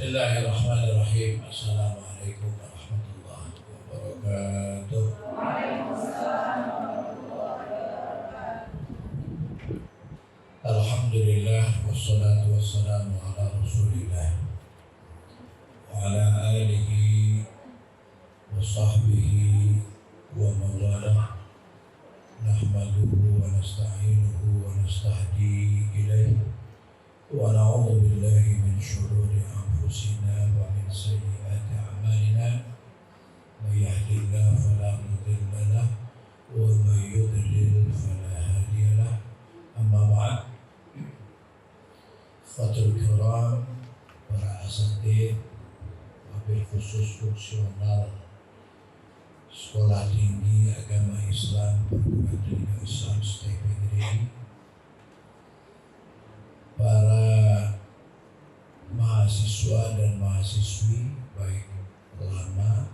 Bismillahirrahmanirrahim. Assalamualaikum warahmatullahi wabarakatuh. Alhamdulillah wassalatu wassalamu ala Rasulillah wa ala alihi wa sahbihi wa mawalah. Nahmaduhu wa nasta'inuhu wa nastahdi ilayhi wa na'udzu billahi min syururi anfusina wa min sayyiati a'malina. May yahdihillahu fala mudilla lahu wa may yudlil fala hadiya lahu. Amma ba'd. Fatul kiram, para asatidz, wabil khusus fungsional Sekolah Tinggi Agama Islam Perguruan Tinggi Islam STPGRI, para mahasiswa dan mahasiswi baik lama,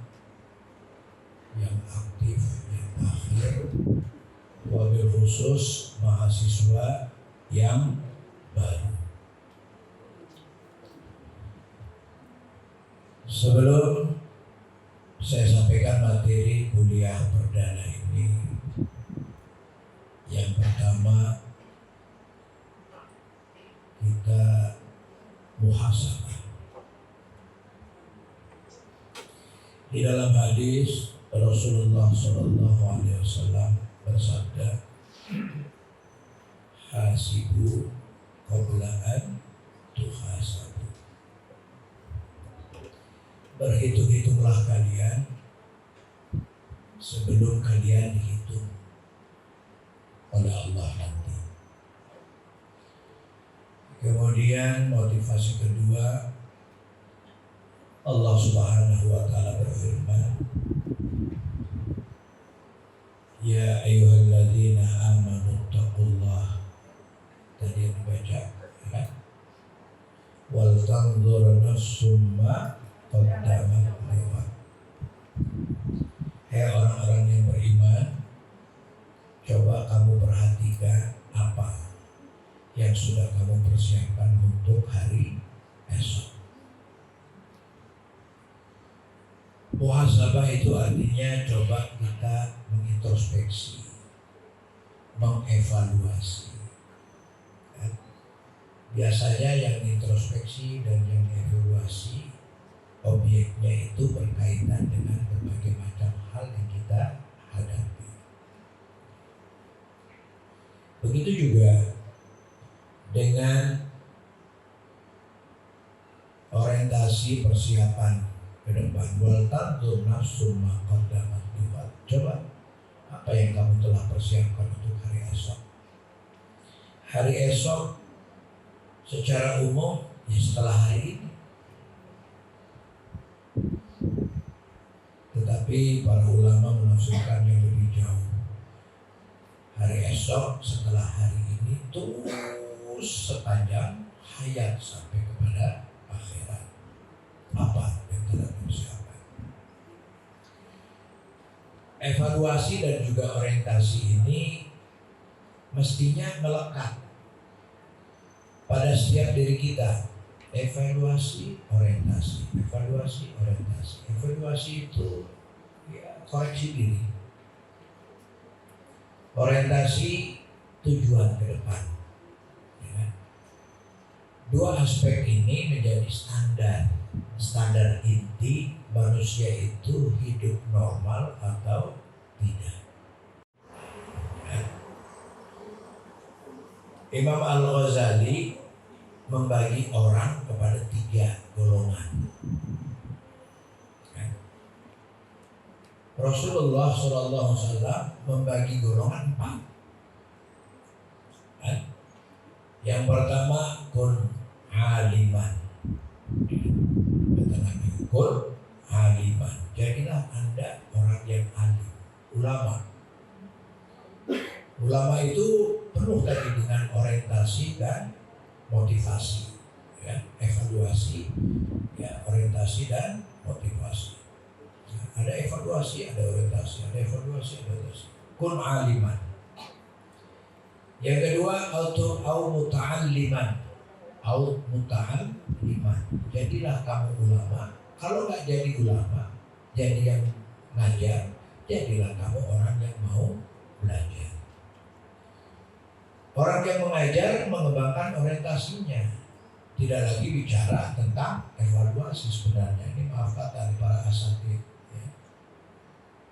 yang aktif, yang akhir, wabil khusus mahasiswa yang baru. Sebelum saya sampaikan materi kuliah perdana ini, yang pertama kita muhasabah. Di dalam hadis Rasulullah SAW bersabda, hasibu qabla an tuhasabu. Berhitung-hitunglah kalian sebelum kalian dihitung oleh Allah nanti. Kemudian motivasi kedua, Allah Subhanahu wa Ta'ala berfirman, ya ayyuhalladzina amanu taqullah. Tadi yang dibaca, ya. Wal tanzur nafsum ma qaddamat liwat. Hai orang-orang yang beriman, coba kamu perhatikan apa yang sudah kamu persiapkan untuk hari esok. Muhasabah itu artinya coba kita mengintrospeksi, mengevaluasi. Biasanya yang introspeksi dan yang evaluasi objeknya itu berkaitan dengan berbagai macam hal yang kita hadapi. Begitu juga dengan orientasi persiapan ke depan. Wal tanzur nafsum ma qaddamat liwat. Coba apa yang kamu telah persiapkan untuk hari esok. Hari esok secara umum ya setelah hari ini. Tetapi para ulama menafsirkan yang lebih jauh. Hari esok setelah hari ini terus sepanjang hayat sampai kepada akhirat. Apa yang telah dipersiapkan? Evaluasi dan juga orientasi ini mestinya melekat pada setiap diri kita. Evaluasi, orientasi, evaluasi, orientasi. Evaluasi itu ya koreksi diri. Orientasi tujuan ke depan. Ya. Dua aspek ini menjadi standar inti manusia itu hidup normal atau tidak. Ya. Imam Al-Ghazali membagi orang kepada 3 golongan. Rasulullah SAW membagi golongan 4. Yang pertama, kun aliman. Kata Nabi, kun aliman. Jadilah Anda orang yang alim, ulama. Ulama itu penuh tadi dengan orientasi dan motivasi, ya, evaluasi, ya, orientasi dan motivasi. Nah, ada evaluasi, ada orientasi, ada evaluasi, ada orientasi. Kun aliman. Yang kedua, au muta'alliman. Au muta'alliman. iman. Jadilah kamu ulama. Kalau nggak jadi ulama, jadi yang ngajar. Jadilah kamu orang yang mau belajar. Orang yang mengajar mengembangkan orientasinya. Tidak lagi bicara tentang evaluasi sebenarnya. Ini maaf kata dari para asatid. Ya.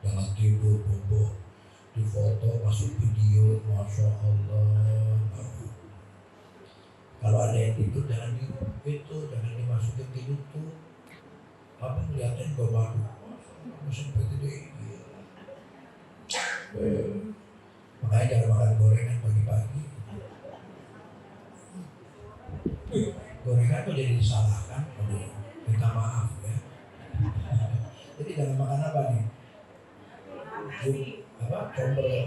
Jangan tidur bobo, di foto masuk video, masya Allah. Kalau ada yang tidur jangan itu, jangan dimasukin ke YouTube. Apa ngeliatin baru, sampai gede. Makanya jangan makan gorengan pagi-pagi. Gorengan kok jadi disalahkan? Minta maaf ya. Jadi jangan makan apa nih? Combro.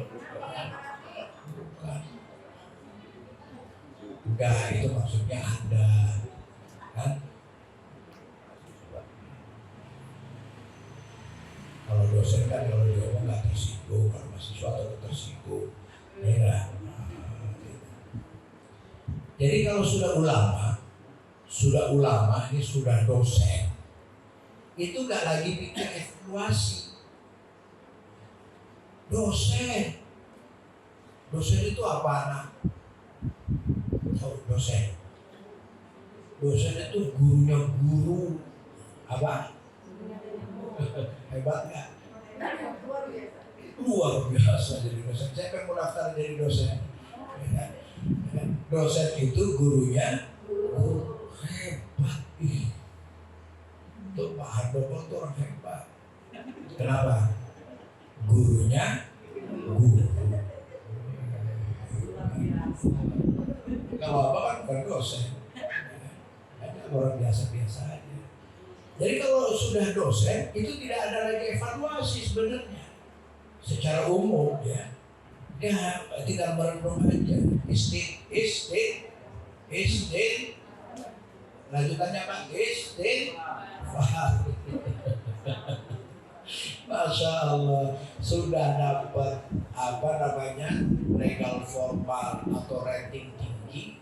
Bukan. Enggak, itu maksudnya Anda kan? Kalau dosen kan kalau dia ngomong nggak tersinggung, kalau mahasiswa tersinggung. Ya. Jadi kalau sudah ulama ini sudah dosen, itu nggak lagi bikin evaluasi. Dosen itu apa anak? Dosen itu gurunya guru apa? Hebat nggak? Luar biasa jadi dosen. Saya pengen daftar jadi dosen. Dosen itu gurunya guru hebat. Itu Pak Handoko itu orang hebat. Kenapa? Gurunya guru. Kalau apa kan bukan dosen, ada orang biasa-biasa aja. Jadi kalau sudah dosen itu tidak ada lagi evaluasi sebenarnya, secara umum ya. Dia tinggal merenung aja. Istin. Lanjutannya apa? Masya Allah, sudah dapat legal formal atau rating tinggi,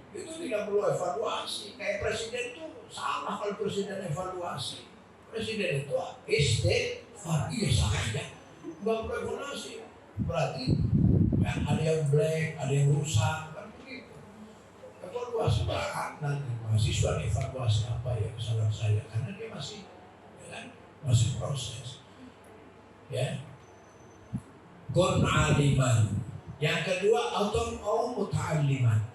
itu tidak perlu evaluasi. Kayak presiden itu salah kalau presiden evaluasi. Presiden itu istighfar, iya saja, nggak perlu evaluasi. Berarti ya, ada yang black, ada yang rusak, kan begitu. Evaluasi bahkan nanti mahasiswa evaluasi apa ya kesalahan saya, karena dia masih proses. Ya, kun aliman. Yang kedua au muta'alliman.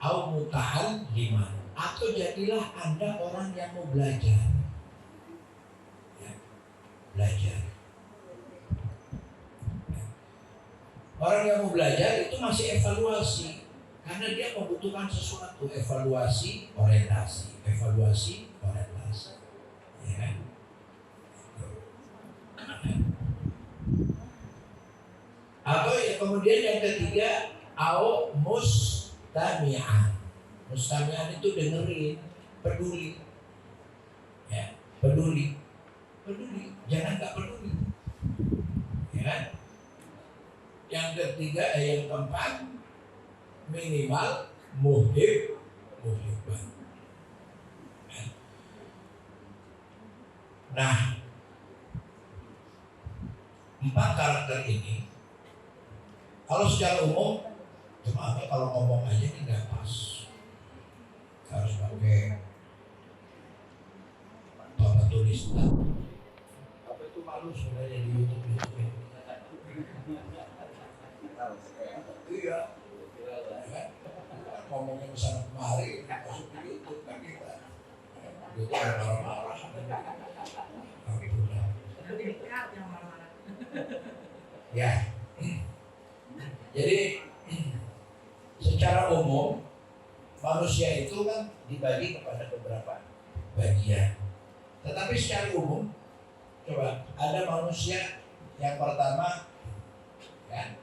Au muta'alliman. Atau jadilah Anda orang yang mau belajar. Ya, belajar. Ya. Orang yang mau belajar itu masih evaluasi, karena dia membutuhkan sesuatu. Evaluasi orientasi. Ya kan? Atau ya kemudian yang ketiga au mustami'an. Mustami'an itu dengerin, peduli. Ya, peduli. Jangan nggak peduli. Ya kan? Yang ketiga, yang keempat minimal muhibban. Nah, 4 karakter ini kalau secara umum, cuma kalau ngomong aja ini nggak pas, harus pakai papan tulis. Apa itu malu sebenarnya di YouTube ini? Iya, ngomongnya kesana kemari, masuk di YouTube kan kita. Itu marah-marah. Ya, jadi secara umum manusia itu kan dibagi kepada beberapa bagian. Tetapi secara umum, coba ada manusia yang pertama, ya.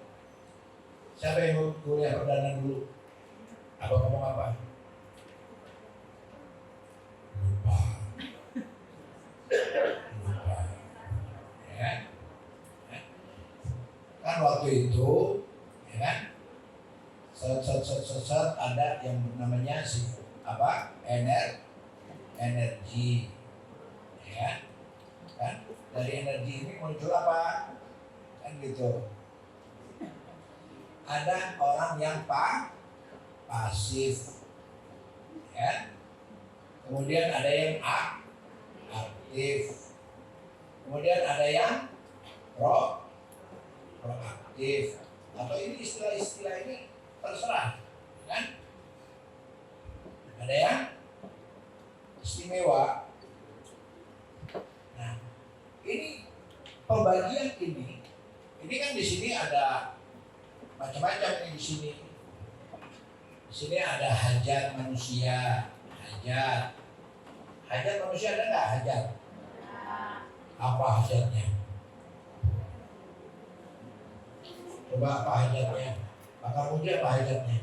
Siapa yang mau kuliah perdana dulu? Apa ngomong apa? Lupa. Ya. Kan waktu itu, ya kan? Set ada yang namanya energi, ya kan? Dari energi ini muncul apa? Kan gitu. Ada orang yang pasif, ya. Kemudian ada yang aktif. Kemudian ada yang proaktif. Atau ini istilah-istilah ini terserah, kan? Ada yang istimewa. Nah, ini pembagian ini kan di sini ada macam-macam ini di sini. Di sini ada hajat manusia, hajat manusia ada nggak hajat? Apa hajatnya? Coba apa hajatnya? Bakar puji apa hajatnya?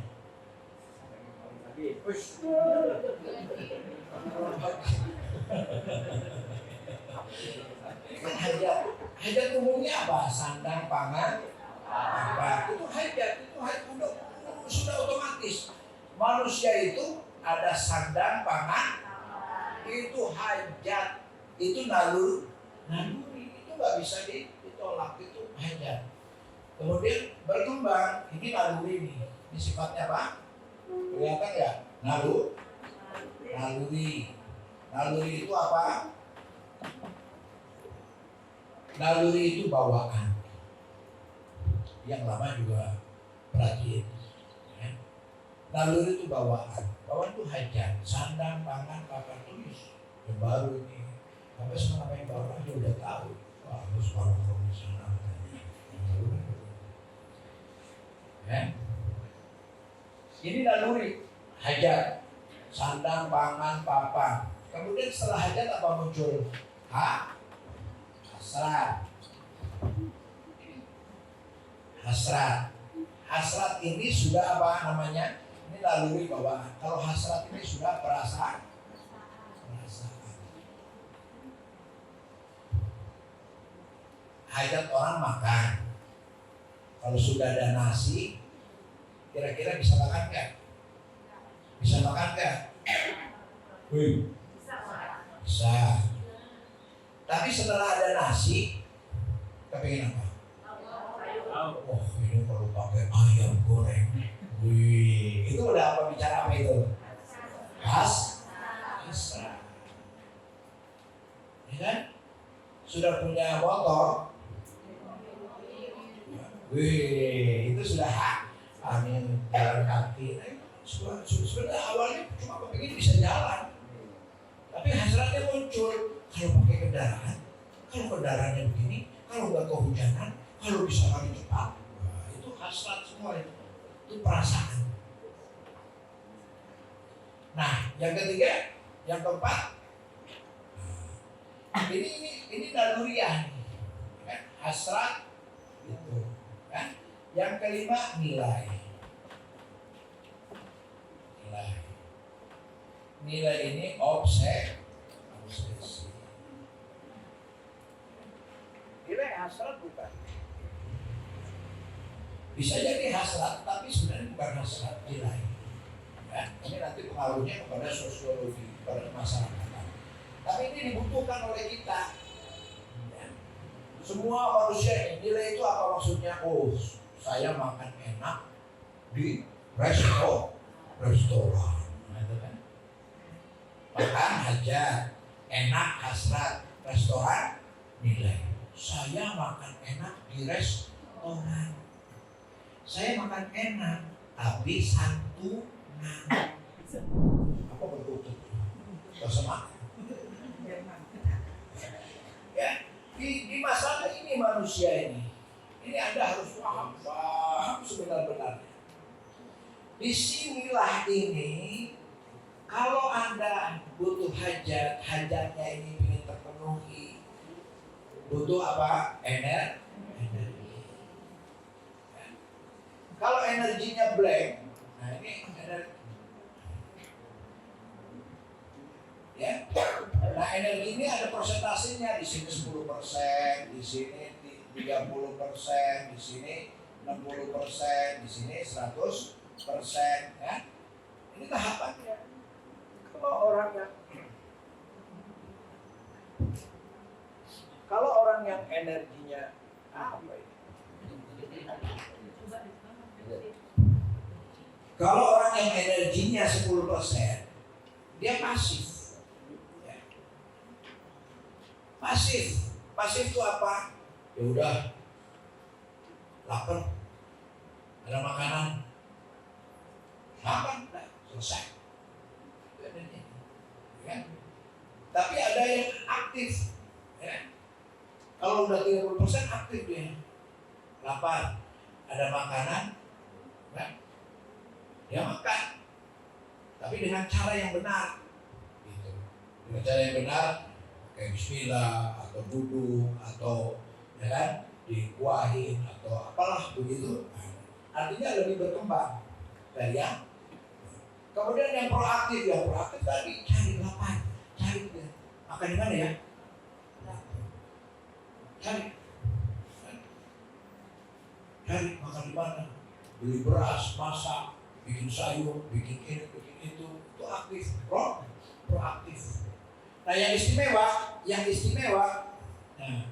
Hajat umumnya apa? Sandang, pangan, apa? Itu hajat sudah otomatis. Manusia itu ada sandang, pangan, itu hajat, itu naluri, itu nggak bisa ditolak, itu hajat. Kemudian berkembang, ini naluri ini sifatnya apa? Kelihatan ya? Naluri itu apa? Naluri itu bawaan. Yang lama juga perhatiin. Ya. Naluri itu bawaan. Bawaan itu hajat, sandang, pangan, papan tulis. Yang baru ini. Sampai sekarang yang baru aja udah tahu. Wah, harus baru di sana. Ya. Ini naluri, hajat, sandang, pangan, papan. Kemudian setelah hajat apa muncul? Hasrat. Hasrat ini sudah apa namanya? Ini naluri bawaan. Kalau hasrat ini sudah perasaan. Hajat orang makan. Kalau sudah ada nasi, kira-kira bisa makan nggak? Bisa makan nggak? Bisa. Tapi setelah ada nasi, kepingin apa? Oh, ini kalau pakai ayam goreng. Wih, itu udah apa bicara apa itu? Hasrat. Ya kan? Sudah punya motor. Wih, itu sudah angin jalan kaki. Sebenarnya awalnya cuma kepingin bisa jalan. Tapi hasratnya muncul. Kalau pakai kendaraan, kalau kendaraannya begini, kalau nggak kehujanan, kalau bisa lari cepat, nah, itu hasrat semua itu perasaan. Nah, yang ketiga, yang keempat, ini naluriah, kan? Hasrat itu, kan? Yang kelima nilai. Nilai ini obsesi. Nilai hasrat bukan. Bisa jadi hasrat, tapi sebenarnya bukan hasrat nilai. Ya, ini nanti pengaruhnya kepada sosiologi, kepada masyarakat. Tapi ini dibutuhkan oleh kita. Ya. Semua manusia ini nilai itu apa maksudnya? Oh, saya makan enak di restoran. Makan hajat, enak hasrat, restoran nilai. Saya makan enak di restoran. Saya makan enak, tapi santunan. Apa betul? Bersama. Ya, di masalah ini manusia ini Anda harus paham sebenar-benarnya. Disinilah ini. Kalau Anda butuh hajatnya ini ingin terpenuhi, butuh apa? Energi. Kalau energinya blank, nah ini energi. Ya, nah energi ini ada persentasenya, di sini 10%, di sini 30%, di sini 60%, di sini 100%, ya. Ini tahapannya. Kalau orang yang yang energinya apa ini? Kalau orang yang energinya 10%, dia pasif. Ya. Pasif itu apa? Ya udah, lapar, ada makanan, makan, nah, selesai. Ya. Tapi ada yang aktif. Ya. Kalau udah 30% aktif dia, lapar, ada makanan, ya. Dia makan, tapi dengan cara yang benar, gitu. Dengan cara yang benar, kayak Bismillah atau duduk atau ya kan dikuahin atau apalah begitu. Artinya lebih berkembang dari yang. Kemudian yang proaktif tadi cari lapar, cari dia. Makan di mana ya? Cari makan di mana? Beli beras, masak, bikin sayur, bikin ini, bikin itu aktif, proaktif. Nah yang istimewa, nah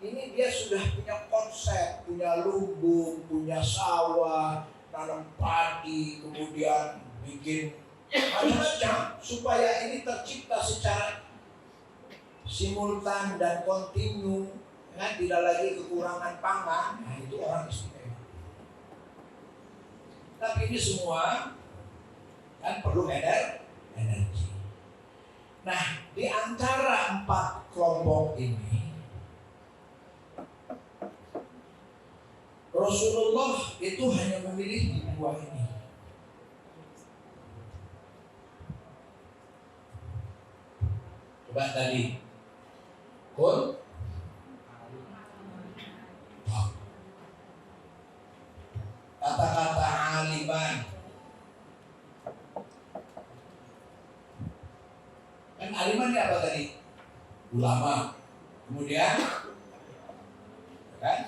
ini dia sudah punya konsep, punya lumbung, punya sawah, nanam padi, kemudian bikin macam-macam supaya ini tercipta secara simultan dan kontinu, ya, tidak lagi kekurangan pangan. Nah itu orang istimewa. Tapi ini semua kan perlu energi. Nah, di antara 4 kelompok ini, Rasulullah itu hanya memilih di 2 ini. Coba tadi, kata-kata aliman. Kan aliman ini apa tadi? Ulama. Kemudian kan?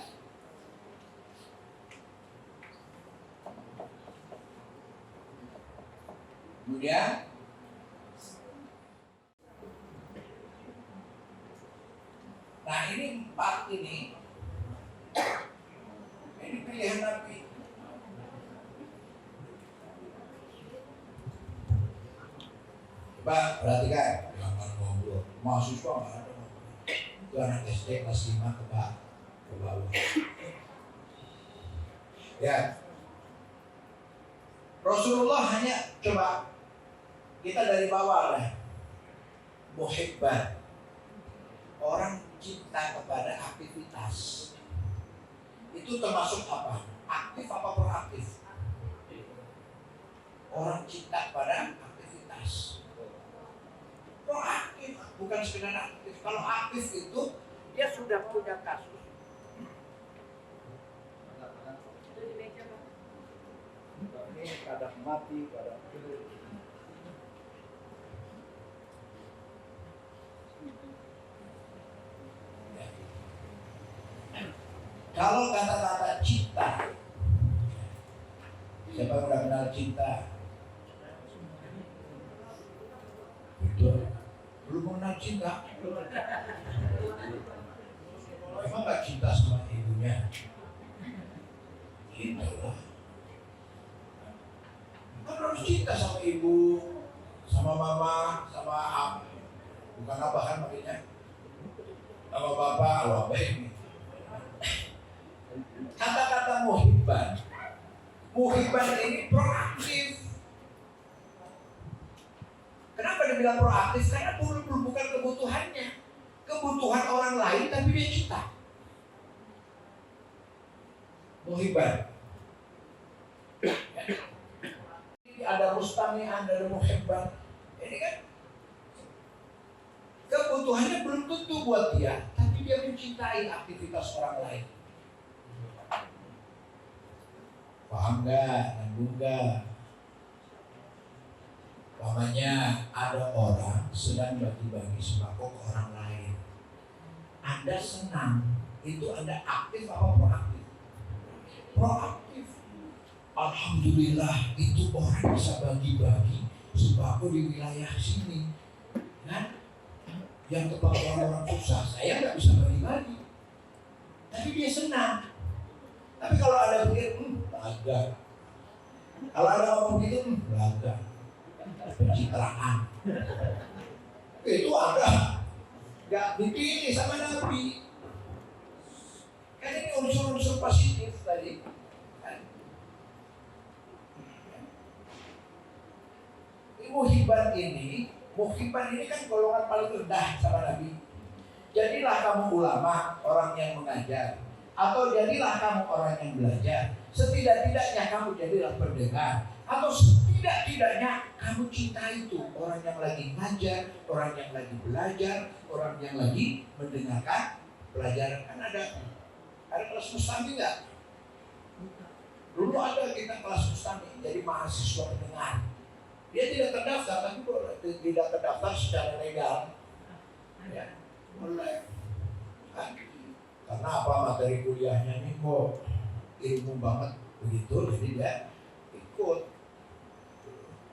Kemudian nah ini 4 ini pilihan Nabi. Coba perhatikan, jangan ngobrol. Mahasiswa nggak ada ngobrol. Itu anak SD kelas 5 ke bawah. Ya, Rasulullah hanya coba kita dari bawah lah. Muhibban, orang cinta kepada aktivitas. Itu termasuk apa? Aktif apa proaktif? Orang cinta pada aktivitas. Proaktif, bukan sekedar aktif. Kalau aktif itu dia sudah punya kasus. Ini kadang mati, kadang hidup. Kalau kata-kata cinta, siapa yang udah kenal cinta? Betul. Belum mengenal cinta? Emang gak cinta sama ibunya? Cinta lah. Kan harus cinta sama ibu, sama mama, sama abah. Bukan abah kan makanya? Sama bapak, Allah baik. Kata-kata muhibban ini proaktif. Kenapa dibilang proaktif? Karena bukan kebutuhannya, kebutuhan orang lain, tapi dia cinta. Muhibban. Ada mustami'an, ada muhibban. Ini kan kebutuhannya belum tentu buat dia, tapi dia mencintai aktivitas orang lain. Paham gak? Nyambung gak? Umpamanya ada orang sedang bagi-bagi sembako ke orang lain. Anda senang, itu Anda aktif apa proaktif? Proaktif. Alhamdulillah itu orang bisa bagi-bagi sembako di wilayah sini. Nah, yang kepada orang susah, saya nggak bisa bagi-bagi. Tapi dia senang. Tapi kalau ada pikir, laga. Kalau ada ngomong gitu, laga. Pencitraan. Itu ada. Gak dipilih sama Nabi. Kan ini unsur-unsur positif tadi. Muhibban ini kan golongan paling rendah sama Nabi. Jadilah kamu ulama, orang yang mengajar, atau jadilah kamu orang yang belajar. Setidak-tidaknya kamu jadilah pendengar, atau setidak-tidaknya kamu cinta itu orang yang lagi ngajar, orang yang lagi belajar, orang yang lagi mendengarkan pelajaran. Kan ada kelas mustami nggak? Dulu ada kita kelas mustami, jadi mahasiswa pendengar. Dia tidak terdaftar, tapi tidak terdaftar secara legal. Ya, boleh. Karena apa, materi kuliahnya ini kok ilmu banget begitu, jadi dia ikut.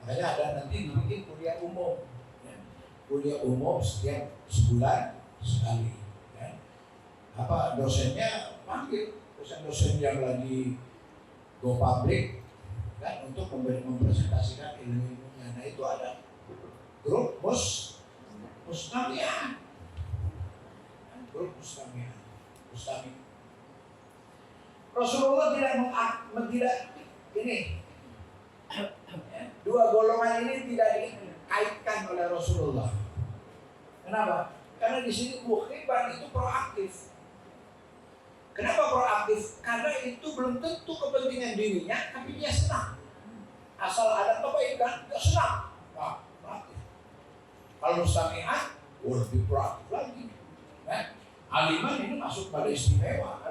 Makanya ada nanti dibikin kuliah umum. Ya. Kuliah umum setiap sebulan sekali. Ya. Apa dosennya panggil dosen-dosen yang lagi go public kan untuk mempresentasikan ilmu. Nah itu ada grup mustami'ah. Grup mustami. Rasulullah tidak ini dua golongan ini tidak dikaitkan oleh Rasulullah. Kenapa? Karena di sini muhibban itu proaktif. Kenapa proaktif? Karena itu belum tentu kepentingan dirinya, tapi dia senang. Asal ada kebaikan, dia senang. Nah, proaktif. Kalau mustami'ah, lebih proaktif lagi. Aliman ini masuk pada istimewa.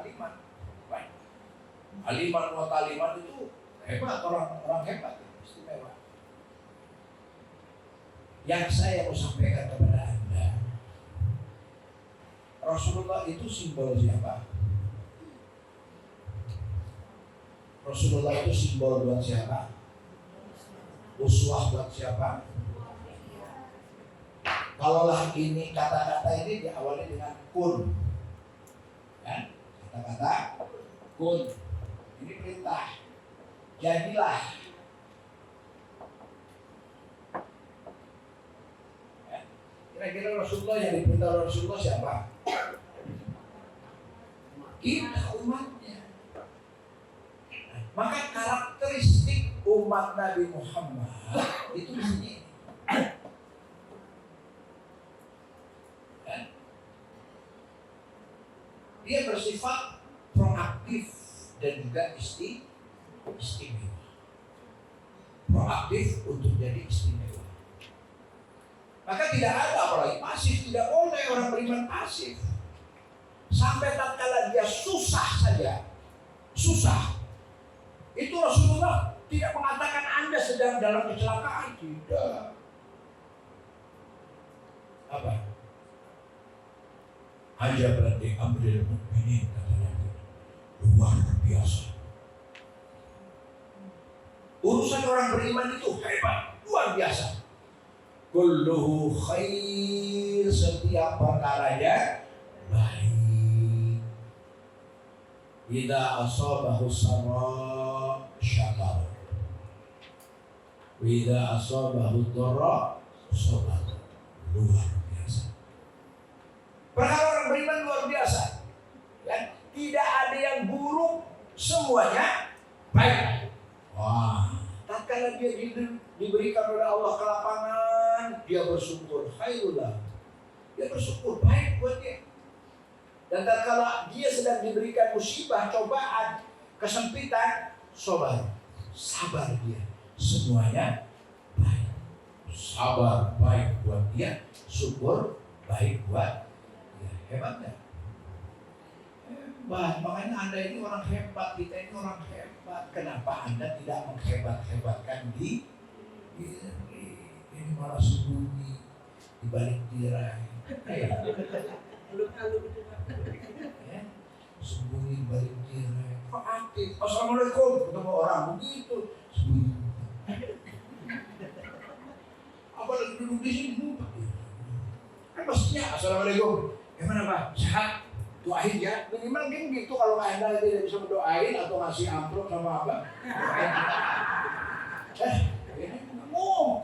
Aliman wa taliman itu hebat, orang hebat, istimewa. Yang saya mau sampaikan kepada Anda, Rasulullah itu simbol siapa? Rasulullah itu simbol buat siapa? Uswah buat siapa? Kalaulah ini kata-kata ini diawali dengan kun, ya? Kata-kata kun ini perintah, jadilah. Ya? Kira-kira Rasulullah yang diperintah Rasulullah siapa? Kita umatnya. Maka karakteristik umat Nabi Muhammad itu di sini. Dia bersifat proaktif dan juga istimewa. Proaktif untuk jadi istimewa. Maka tidak ada apalagi pasif, tidak boleh orang beriman pasif. Sampai tatkala dia susah saja, susah. Itu Rasulullah tidak mengatakan Anda sedang dalam kecelakaan, tidak. Apa? Ajab berarti amril mukminin, kata Nabi, luar biasa. Urusan orang beriman itu hebat, luar biasa. Kulluhu khair, setiap perkaranya baik. Idza asabahu sarra syakar, wa idza asabahu dharra sabar. Luar biasa. Perkara orang beriman luar biasa. Ya, tidak ada yang buruk, semuanya baik. Wah, tatkala dia diberikan oleh Allah kelapangan, dia bersyukur, khairullah. Dia bersyukur, baik buat dia. Dan tatkala dia sedang diberikan musibah, cobaan, kesempitan, sabar dia. Semuanya baik. Sabar baik buat dia, syukur baik buat dia. Hebat ya? Hebat. Makanya Anda ini orang hebat, kita ini orang hebat. Kenapa Anda tidak menghebat-hebatkan diri? Ini malah sembunyi di balik tirai. Ya, sembunyi di balik tirai. Kok aktif? Assalamualaikum, ketemu orang begitu sembunyi. Apa lagi duduk di sini? Kan pastinya assalamualaikum. Gimana Pak? Sehat? Doain ya, minimal kan gitu. Kalau Anda tidak bisa mendoain atau ngasih amplop sama apa, ini ngomong.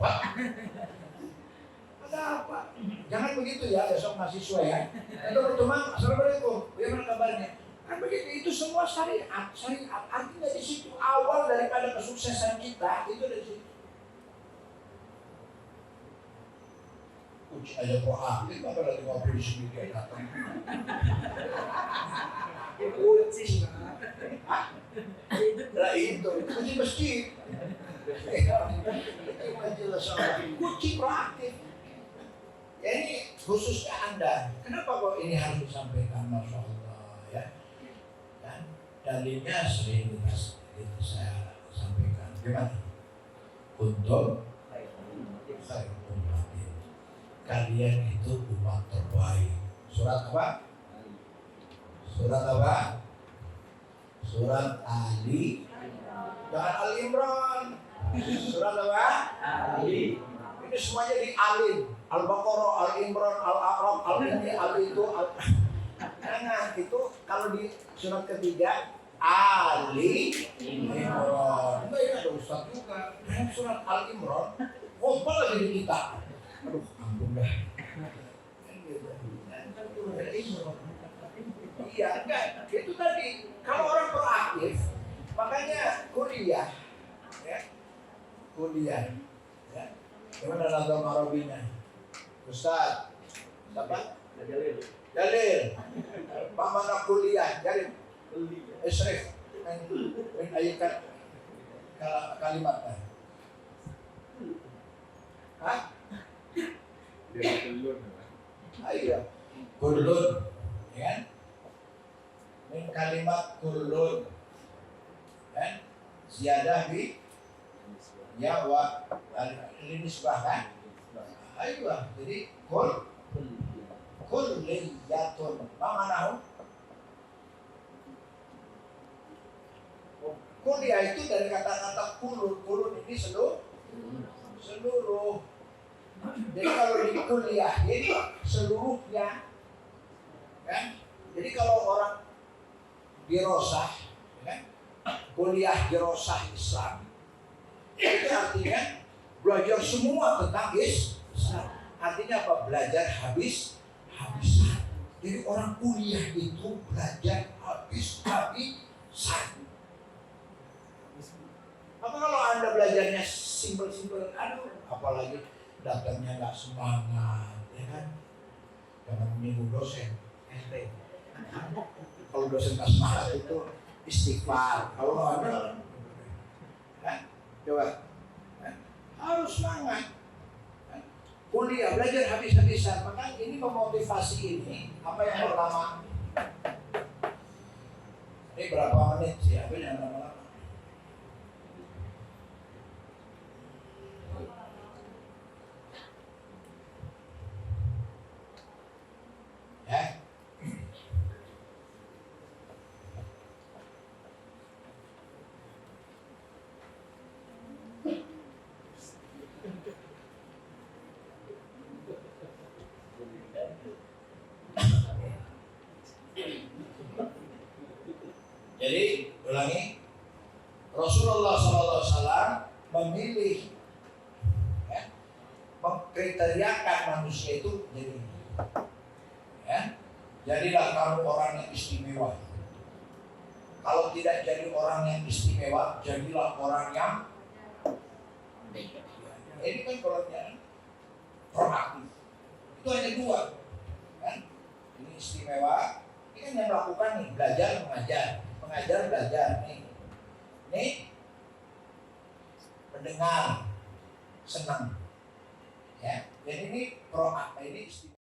Ada apa? Jangan begitu ya, besok mahasiswa ya. Teman-teman, assalamualaikum. Bagaimana kabarnya? Kan begitu, itu semua syariat. Syariat artinya di situ awal daripada kesuksesan kita itu dari situ. Uji aja kok ahli, apa lagi ngobrol di sini dia datang. Uji, lah itu uji masjid. Kunci proaktif. Ya ini khususnya Anda. Kenapa kok ini harus disampaikan, Masya Allah ya? Dan dalilnya sering saya sampaikan. Gimana? Untuk kalian itu umat terbaik. Surat apa? Surat apa? Surat Ali. Jangan Al-Imran. Surat apa? Ali. Ini semuanya di Alin. Al-Baqarah, Al-Imran, Al-A'raf, Al-Ini, Al-Itu, Nah, itu kalau di surat ketiga Ali Imran. Enggak, ini ada Ustaz juga. Dalam surat Al-Imran, apa lagi di kita? Aduh, ampun dah. Iya, enggak. Itu tadi. Kalau orang proaktif, makanya kuliah, ya, kuliah. Ya. Gimana nazam Arabinya? Ustaz, siapa? Dalil. Pak mana kuliah? Dalil. Isrif. Men ayatkan kalimat. Hah? Ayo. Kullun. Ya kan? Min kalimat kullun. Kan? Ziyadah bi ya wa al-nisbah kan? Ayo, jadi kulliyatun. Apa manahu? Kuliah itu dari kata-kata kulun ini seluruh. Jadi kalau di kuliah ini seluruhnya, kan? Jadi kalau orang dirosah, kan? Kuliah dirosah Islam, itu artinya belajar semua tentang Islam. Artinya apa? Belajar habis-habisan. Jadi orang kuliah itu belajar habis-habisan. Apa kalau Anda belajarnya simpel-simpel? Aduh, apalagi datangnya nggak semangat, ya kan? Jangan menyinggung dosen, ente. Kalau dosen nggak semangat itu istighfar. Kalau Anda, kan? Coba, kan? Harus semangat. Kan? Kuliah belajar habis-habisan. Maka ini memotivasi ini. Apa yang pertama? Ini berapa menit sih? Apa yang lama-lama? Ya. Jadi ulangi, Rasulullah SAW memilih, ya, mengkriteriakan manusia itu jadi, ya, jadilah kamu orang yang istimewa. Kalau tidak jadi orang yang istimewa, jadilah orang yang ini kan kolomnya proaktif. Itu hanya dua, kan? Ini istimewa. Ini kan yang melakukan nih, belajar mengajar belajar nih mendengar senang, ya. Jadi ini proaktif, ini istimewa.